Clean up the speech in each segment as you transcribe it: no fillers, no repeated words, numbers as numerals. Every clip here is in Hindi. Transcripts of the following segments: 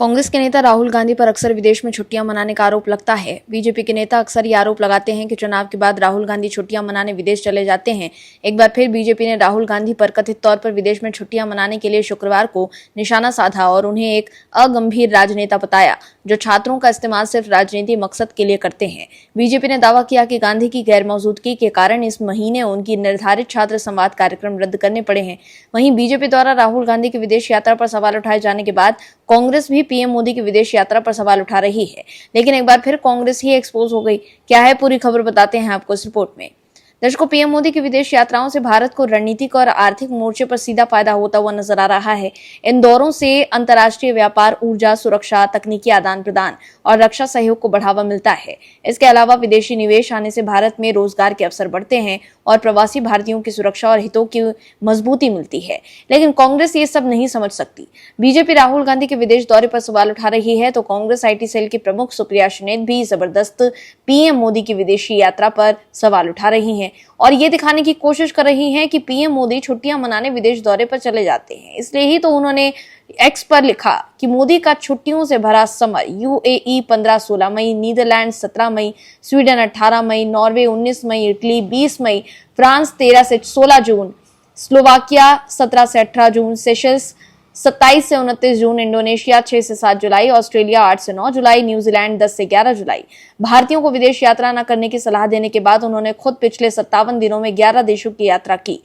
कांग्रेस के नेता राहुल गांधी पर अक्सर विदेश में छुट्टियां मनाने का आरोप लगता है। बीजेपी के नेता अक्सर ये आरोप लगाते हैं कि चुनाव के बाद राहुल गांधी छुट्टियां मनाने विदेश चले जाते हैं। एक बार फिर बीजेपी ने राहुल गांधी पर कथित तौर पर विदेश में छुट्टियां मनाने के लिए शुक्रवार को निशाना साधा और उन्हें एक अगंभीर राजनेता बताया, जो छात्रों का इस्तेमाल सिर्फ राजनीतिक मकसद के लिए करते हैं। बीजेपी ने दावा किया कि गांधी की गैर मौजूदगी के कारण इस महीने उनकी निर्धारित छात्र संवाद कार्यक्रम रद्द करने पड़े हैं। वहीं बीजेपी द्वारा राहुल गांधी की विदेश यात्रा पर सवाल उठाए जाने के बाद कांग्रेस भी पीएम मोदी की विदेश यात्रा पर सवाल उठा रही है। लेकिन एक बार फिर कांग्रेस ही एक्सपोज हो गई। क्या है पूरी खबर, बताते हैं आपको इस रिपोर्ट में। दर्शकों, पीएम मोदी की विदेश यात्राओं से भारत को रणनीतिक और आर्थिक मोर्चे पर सीधा फायदा होता हुआ नजर आ रहा है। इन दौरों से अंतर्राष्ट्रीय व्यापार, ऊर्जा, सुरक्षा, तकनीकी आदान प्रदान और रक्षा सहयोग को बढ़ावा मिलता है। इसके अलावा विदेशी निवेश आने से भारत में रोजगार के अवसर बढ़ते हैं और प्रवासी भारतीयों की सुरक्षा और हितों की मजबूती मिलती है। लेकिन कांग्रेस ये सब नहीं समझ सकती। बीजेपी राहुल गांधी के विदेश दौरे पर सवाल उठा रही है तो कांग्रेस आईटी सेल की प्रमुख सुप्रिया श्रीनेत भी जबरदस्त पीएम मोदी की विदेशी यात्रा पर सवाल उठा रही हैं और ये दिखाने की कोशिश कर रही हैं कि पीएम मोदी छुट्टियां मनाने विदेश दौरे पर चले जाते हैं। इसलिए ही तो उन्होंने एक्स पर लिखा कि मोदी का छुट्टियों से भरा समर। यूएई 15-16 मई, नीदरलैंड 17 मई, स्वीडन 18 मई, नॉर्वे 19 मई, इटली 20 मई, फ्रांस 13 से 16 जून, स्लोवाकिया 17 से 18 जून, सेशल्स 27 से 29 जून, इंडोनेशिया 6 से 7 जुलाई, ऑस्ट्रेलिया 8 से 9 जुलाई, न्यूजीलैंड 10 से 11 जुलाई। भारतीयों को विदेश यात्रा न करने की सलाह देने के बाद उन्होंने खुद पिछले 57 दिनों में 11 देशों की यात्रा की।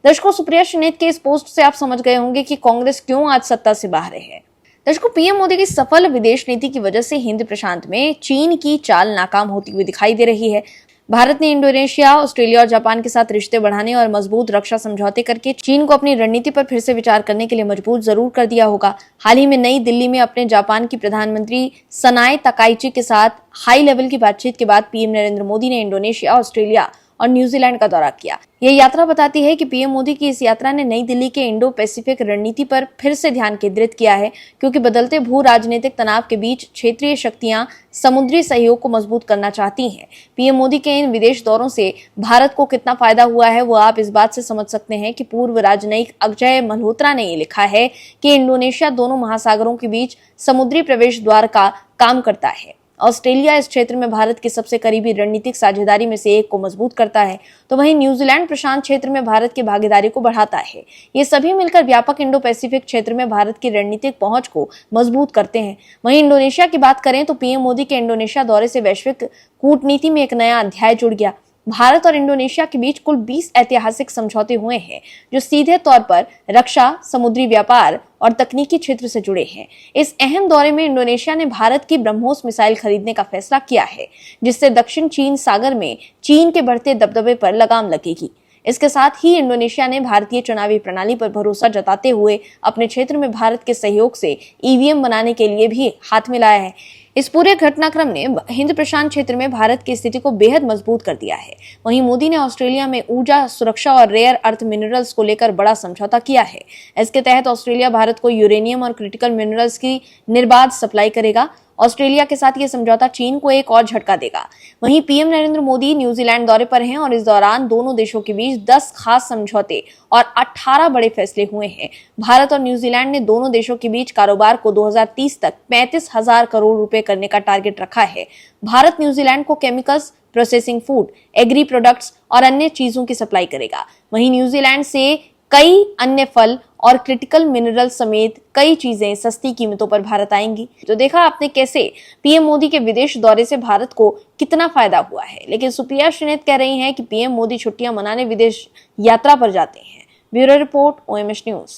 दर्शकों, सुप्रिया श्रीनेत के इस पोस्ट से आप समझ गए होंगे कि कांग्रेस क्यों आज सत्ता से बाहर है। दर्शकों, पीएम मोदी की सफल विदेश नीति की वजह से हिंद प्रशांत में चीन की चाल नाकाम होती हुई दिखाई दे रही है। भारत ने इंडोनेशिया, ऑस्ट्रेलिया और जापान के साथ रिश्ते बढ़ाने और मजबूत रक्षा समझौते करके चीन को अपनी रणनीति पर फिर से विचार करने के लिए मजबूर जरूर कर दिया होगा। हाल ही में नई दिल्ली में अपने जापान की प्रधानमंत्री सनाए तकाइची के साथ हाई लेवल की बातचीत के बाद पीएम नरेंद्र मोदी ने इंडोनेशिया, ऑस्ट्रेलिया और न्यूजीलैंड का दौरा किया। यह यात्रा बताती है कि पीएम मोदी की इस यात्रा ने नई दिल्ली के इंडो पैसिफिक रणनीति पर फिर से ध्यान केंद्रित किया है, क्योंकि बदलते भू राजनीतिक तनाव के बीच क्षेत्रीय शक्तियां समुद्री सहयोग को मजबूत करना चाहती हैं। पीएम मोदी के इन विदेश दौरों से भारत को कितना फायदा हुआ है वो आप इस बात से समझ सकते हैं कि पूर्व राजनयिक अजय मल्होत्रा ने ये लिखा है कि इंडोनेशिया दोनों महासागरों के बीच समुद्री प्रवेश द्वार का काम करता है। ऑस्ट्रेलिया इस क्षेत्र में भारत की सबसे करीबी रणनीतिक साझेदारी में से एक को मजबूत करता है, तो वहीं न्यूजीलैंड प्रशांत क्षेत्र में भारत की भागीदारी को बढ़ाता है। ये सभी मिलकर व्यापक इंडो पैसिफिक क्षेत्र में भारत की रणनीतिक पहुंच को मजबूत करते हैं। वहीं इंडोनेशिया की बात करें तो पीएम मोदी के इंडोनेशिया दौरे से वैश्विक कूटनीति में एक नया अध्याय जुड़ गया। भारत और इंडोनेशिया के बीच कुल 20 ऐतिहासिक समझौते हुए हैं, जो सीधे तौर पर रक्षा, समुद्री व्यापार और तकनीकी क्षेत्र से जुड़े हैं। इस अहम दौरे में इंडोनेशिया ने भारत की ब्रह्मोस मिसाइल खरीदने का फैसला किया है, जिससे दक्षिण चीन सागर में चीन के बढ़ते दबदबे पर लगाम लगेगी। इसके साथ ही इंडोनेशिया ने भारतीय चुनावी प्रणाली पर भरोसा जताते हुए अपने क्षेत्र में भारत के सहयोग से ईवीएम बनाने के लिए भी हाथ मिलाया है। इस पूरे घटनाक्रम ने हिंद प्रशांत क्षेत्र में भारत की स्थिति को बेहद मजबूत कर दिया है। वहीं मोदी ने ऑस्ट्रेलिया में ऊर्जा, सुरक्षा और रेयर अर्थ मिनरल्स को लेकर बड़ा समझौता किया है। इसके तहत ऑस्ट्रेलिया भारत को यूरेनियम और क्रिटिकल मिनरल्स की निर्बाध सप्लाई करेगा। ऑस्ट्रेलिया के साथ ये समझौता चीन को एक और झटका देगा। वहीं पीएम नरेंद्र मोदी न्यूजीलैंड दौरे पर हैं और इस दौरान दोनों देशों के बीच 10 खास समझौते और 18 बड़े फैसले हुए हैं। भारत और न्यूजीलैंड ने दोनों देशों के बीच कारोबार को 2030 तक 35,000 करोड़ रुपए करने का टारगेट रखा है। भारत न्यूजीलैंड को chemicals, processing food, agri products और अन्य चीजों की सप्लाई करेगा। वहीं न्यूजीलैंड से कई अन्य फल और क्रिटिकल मिनरल समेत कई चीजें सस्ती कीमतों पर भारत आएंगी। तो देखा आपने कैसे पीएम मोदी के विदेश दौरे से भारत को कितना फायदा हुआ है। लेकिन सुप्रिया श्रीनेत कह रही हैं कि पीएम मोदी छुट्टियां मनाने विदेश यात्रा पर जाते हैं। Bureau report, OMH news.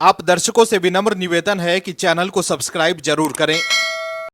आप दर्शकों से विनम्र निवेदन है कि चैनल को सब्सक्राइब जरूर करें